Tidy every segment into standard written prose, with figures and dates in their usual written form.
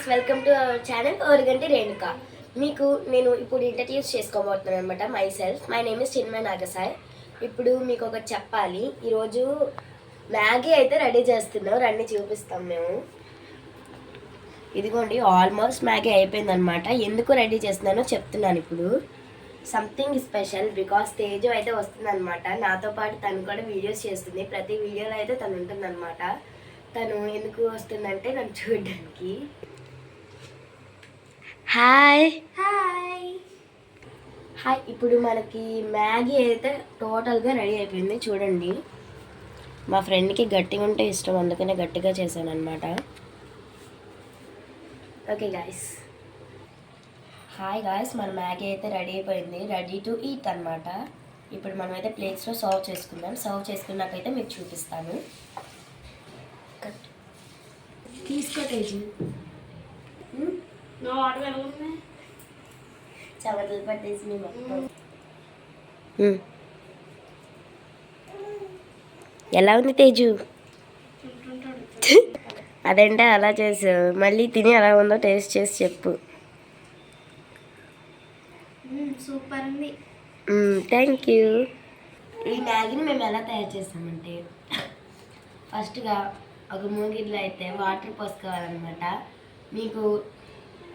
Friends, welcome to our channel Origanti Renuka. మీకు నేను ఇప్పుడు ఇంట్రడ్యూస్ చేసుకోబోతున్నాను అనమాట. My name is Chinmay Nagasai. ఇప్పుడు మీకు ఒకటి చెప్పాలి. ఈరోజు మ్యాగీ అయితే రెడీ చేస్తున్నాం, రండి చూపిస్తాం మేము. ఇదిగోండి, ఆల్మోస్ట్ మ్యాగీ అయిపోయింది అనమాట. ఎందుకు రెడీ చేస్తున్నానో చెప్తున్నాను ఇప్పుడు. సంథింగ్ స్పెషల్ బికాస్ తేజు అయితే వస్తుందన్నమాట. నాతో పాటు తను కూడా వీడియోస్ చేస్తుంది. ప్రతి వీడియోలో అయితే తను ఉంటుందన్నమాట. తను ఎందుకు వస్తుందంటే నన్ను చూడడానికి. Hi hi hi. ఇప్పుడు మనకి మ్యాగీ అయితే టోటల్గా రెడీ అయిపోయింది. చూడండి, మా ఫ్రెండ్కి గట్టిగా ఉంటే ఇష్టం, అందుకనే గట్టిగా చేశాను అనమాట. ఓకే గాయస్, హాయ్ గాయస్, మన మ్యాగీ అయితే రెడీ అయిపోయింది. రెడీ టు ఈట్ అనమాట. ఇప్పుడు మనం అయితే ప్లేట్స్లో సర్వ్ చేసుకుందాం. సర్వ్ చేసుకున్నాకైతే మీకు చూపిస్తాను. తీసుకో తేజు. చవతలు పట్టేసి మీ మొత్తం. ఎలా ఉంది తేజు? అదంటే అలా చేసావు, మళ్ళీ తిని ఎలా ఉందో టేస్ట్ చేసి చెప్పు. సూపర్ ఉంది. Thank you. ఈ మ్యాగీని మేము ఎలా తయారు చేస్తామంటే, ఫస్ట్గా ఒక మూగిట్లో అయితే వాటర్ పోసుకోవాలన్నమాట. మీకు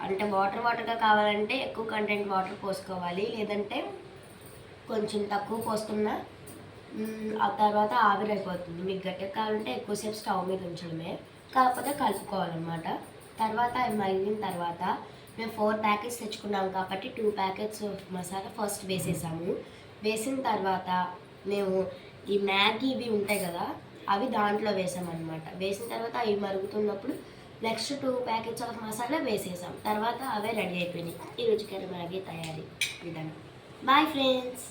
అంటే వాటర్గా కావాలంటే ఎక్కువ కంటెంట్ వాటర్ పోసుకోవాలి, లేదంటే కొంచెం తక్కువ పోసుకున్నా ఆ తర్వాత ఆవిరైపోతుంది. మీకు గట్టిగా కావాలంటే ఎక్కువసేపు స్టవ్ మీద ఉంచడమే, కాకపోతే కలుపుకోవాలన్నమాట. తర్వాత అవి మరిగిన తర్వాత మేము 4 ప్యాకెట్స్ తెచ్చుకున్నాము కాబట్టి 2 ప్యాకెట్స్ మసాలా ఫస్ట్ వేసేసాము. వేసిన తర్వాత మేము ఈ మ్యాగీ ఇవి ఉంటాయి కదా, అవి దాంట్లో వేసామన్నమాట. వేసిన తర్వాత అవి మరుగుతున్నప్పుడు నెక్స్ట్ 2 ప్యాకెట్స్ ఆఫ్ మసాలా వేసేసాం. తర్వాత అవే రెడీ అయిపోయినాయి ఈ రుచికర మ్యాగీ తయారీ విధానం. Bye friends.